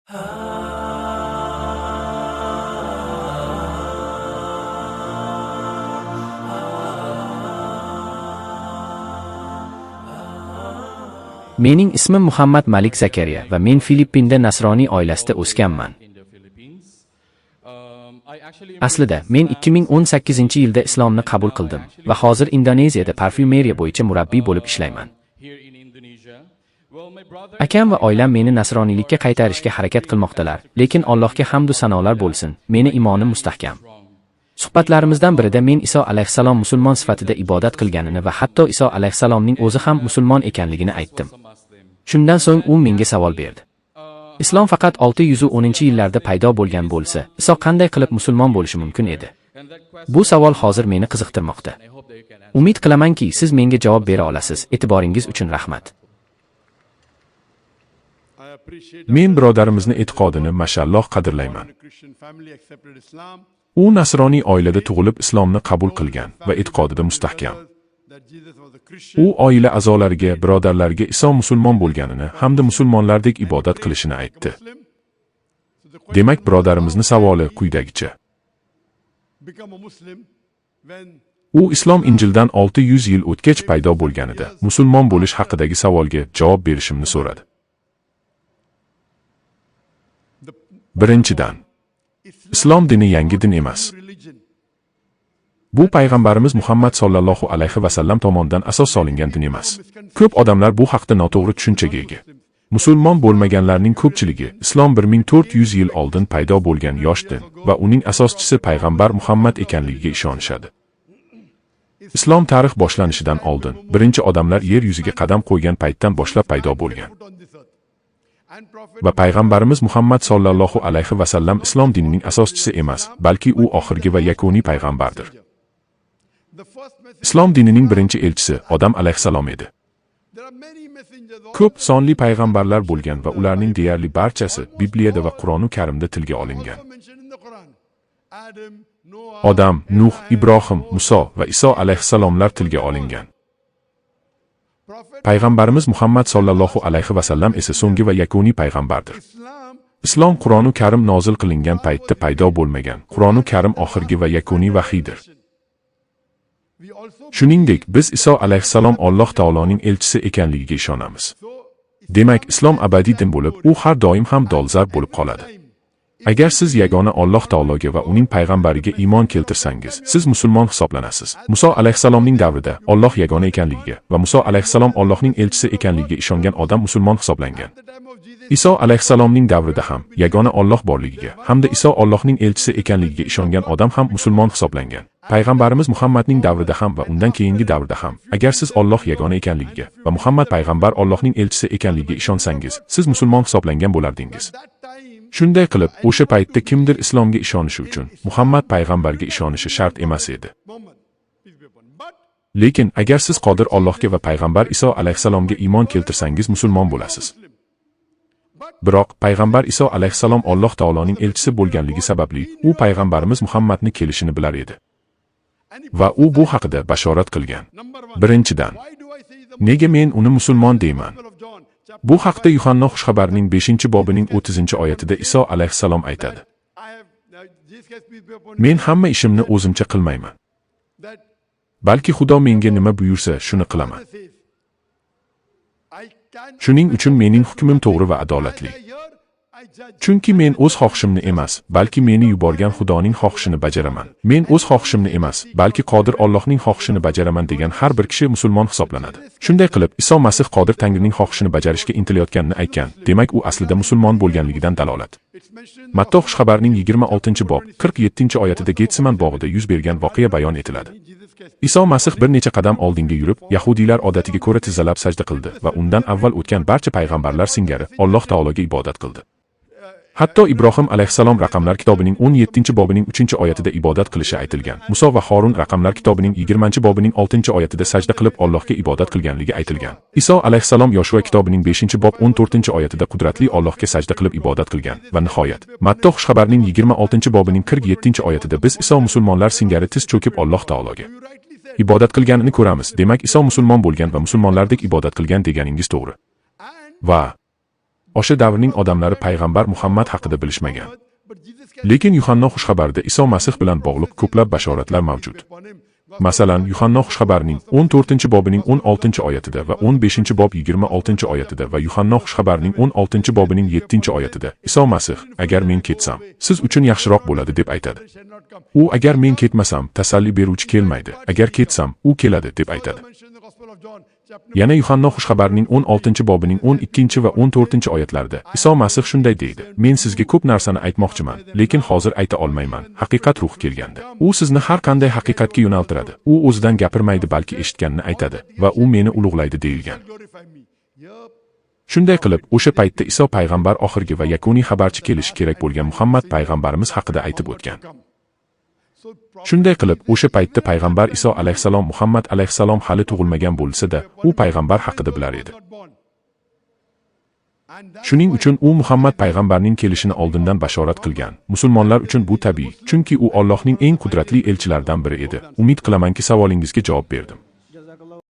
Mening ismim Muhammad Malik Zakariya va men Filippinda nasroniy oilasida o'sganman. Aslida men 2018-yilda islomni qabul qildim va hozir Indoneziyada parfyumeriya bo'yicha murabbiy bo'lib ishlayman. Akam va oilam meni nasroniylikka qaytarishga harakat qilmoqdalar, lekin Allohga hamd va sanolar bo'lsin, meni imonim mustahkam. Suhbatlarimizdan birida men Iso alayhissalom musulmon sifatida ibodat qilganini va hatto Iso alayhissalomning o'zi ham musulmon ekanligini aytdim. Shundan so'ng u menga savol berdi. Islom faqat 610-yillarda paydo bo'lgan bo'lsa, Iso qanday qilib musulmon bo'lishi mumkin edi? Bu savol hozir meni qiziqtirmoqda. Umid qilamanki, siz menga javob bera olasiz. E'tiboringiz uchun rahmat. Men birodarimizni e'tiqodini mashalloh qadrlayman. U nasroniy oilada tug'ilib islomni qabul qilgan va e'tiqodida mustahkam. U oila a'zolariga, birodarlariga Iso musulmon bo'lganini hamda musulmonlardek ibodat qilishini aytdi. Demak, birodarimizning savoli quyidagicha. U islom Injildan 600 yil o'tgach paydo bo'lganida musulmon bo'lish haqidagi savolga javob berishimni so'radi. Birinchidan, islom dini yangi din emas. Bu payg'ambarimiz Muhammad sallallohu alayhi va sallam tomonidan asos solingan din emas. Ko'p odamlar bu haqda noto'g'ri tushunchaga ega. Musulmon bo'lmaganlarning ko'pchiligi islom 1400 yil oldin paydo bo'lgan yosh din va uning asoschisi payg'ambar Muhammad ekanligiga ishonishadi. Islom tarix boshlanishidan oldin birinchi odamlar yer yuziga qadam qo'ygan paytdan boshlab paydo bo'lgan. Va payg'ambarimiz Muhammad sallallohu alayhi va sallam islom dinining asoschisi emas, balki u oxirgi va yakuniy payg'ambardir. Islom dinining birinchi elchisi Odam alayhissalom edi. Ko'p sonli payg'ambarlar bo'lgan va ularning deyarli barchasi Bibliyada va Qur'oni Karimda tilga olingan. Odam, Nuh, Ibrohim, Muso va Iso alayhissalomlar tilga olingan. Payg'ambarimiz Muhammad sallallohu alayhi va sallam esa so'nggi va yakuniy payg'ambardir. Islom Qur'oni Karim nozil qilingan paytda paydo bo'lmagan. Qur'oni Karim oxirgi va yakuniy vahiydir. Shuningdek, biz Iso alayhissalom Alloh taoloning elchisi ekanligiga ishonamiz. Demak, islom abadiy din bo'lib, u har doim ham dolzarb bo'lib qoladi. Agar siz yagona Alloh taologa va uning payg'ambariga iymon keltirsangiz, siz musulmon hisoblanasiz. Muso alayhissalomning davrida Alloh yagona ekanligiga va Muso alayhissalom Allohning elchisi ekanligiga ishongan odam musulmon hisoblangan. Iso alayhissalomning davrida ham yagona Alloh borligiga hamda Iso Allohning elchisi ekanligiga ishongan odam ham musulmon hisoblangan. Payg'ambarimiz Muhammadning davrida ham va undan keyingi davrda ham, agar siz Alloh yagona ekanligiga va Muhammad payg'ambar Allohning elchisi ekanligiga ishonsangiz, siz musulmon hisoblangan bo'lardingiz. Shunday qilib, o'sha paytda kimdir islomga ishonishi uchun Muhammad payg'ambarga ishonishi shart emas edi. Lekin agar siz qodir Allohga va payg'ambar Iso alayhissalomga iymon keltirsangiz musulmon bo'lasiz. Biroq payg'ambar Iso alayhissalom Alloh taoloning elchisi bo'lganligi sababli u payg'ambarimiz Muhammadni kelishini bilar edi. Va u bu haqida bashorat qilgan. Birinchidan, nega men uni musulmon deyman? Bu haqda Yuhanna xushxabarning 5-bobining 30-oyatida Iso alayhissalom aytadi. Men hamma ishimni o'zimcha qilmayman. Balki Xudo menga nima buyursa, shuni qilaman. Shuning uchun mening hukmim to'g'ri va adolatli. Chunki men o'z xohishimni emas, balki meni yuborgan Xudoning xohishini bajaraman. Men o'z xohishimni emas, balki qodir Allohning xohishini bajaraman degan har bir kishi musulmon hisoblanadi. Shunday qilib, Iso Masih qodir Tangrining xohishini bajarishga intilayotganini aytgan. Demak, u aslida musulmon bo'lganligidan dalolat. Matto xushxabarning 26-bob 47-oyatida Getseman bog'ida yuz bergan voqea bayon etiladi. Iso Masih bir necha qadam oldinga yurib, Yahudiylar odatiga ko'ra tizzalab sajda qildi va undan avval o'tgan barcha payg'ambarlar singari Alloh taologa ibodat qildi. Hatto Ibrohim alayhissalom Raqamlar kitobining 17-bobining 3-oyatida ibodat qilishi aytilgan. Muso va Harun Raqamlar kitobining 20-bobining 6-oyatida sajda qilib Allohga ibodat qilganligi aytilgan. Iso alayhissalom Yoshua kitobining 5-bob 14-oyatida qudratli Allohga sajda qilib ibodat qilgan. Va nihoyat, Matto xushxabarning 26-bobining 47-oyatida biz Iso musulmonlar singari tiz cho'kib Alloh taologa ibodat qilganini ko'ramiz. Demak, Iso musulmon bo'lgan va musulmonlardek ibodat qilgan deganingiz to'g'ri. Va O'sha davrning odamlari payg'ambar Muhammad haqida bilishmagan. Lekin Yuhanno xushxabarida Iso Masih bilan bog'liq ko'plab bashoratlar mavjud. Masalan, Yuhanno xushxabarning 14-bobining 16-oyatida va 15-bob 26-oyatida va Yuhanno xushxabarning 16-bobining 7-oyatida Iso Masih, agar men ketsam, siz uchun yaxshiroq bo'ladi deb aytadi. U agar men ketmasam, tasalli beruvchi kelmaydi, agar ketsam, u keladi deb aytadi. Yana Yuhanno xushxabarning 16-bobining 12 va 14-oyatlarida Iso Masih shunday deydi: Men sizga ko'p narsani aytmoqchiman, lekin hozir ayta olmayman. Haqiqat ruhi kelganda, u sizni har qanday haqiqatga yo'naltiradi. U o'zidan gapirmaydi, balki eshitganini aytadi va u meni ulug'laydi deyilgan. Shunday qilib, o'sha paytda Iso payg'ambar oxirgi va yakuniy xabarchi kelishi kerak bo'lgan Muhammad payg'ambarimiz haqida aytib o'tgan. Shunday qilib, o'sha paytda payg'ambar Iso alayhissalom Muhammad alayhissalom hali tug'ilmagan bo'lsa-da, u payg'ambar haqida bilar edi. Shuning uchun u Muhammad payg'ambarning kelishini oldindan bashorat qilgan. Musulmonlar uchun bu tabiiy, chunki u Allohning eng qudratli elchilaridan biri edi. Umid qilamanki, savolingizga javob berdim.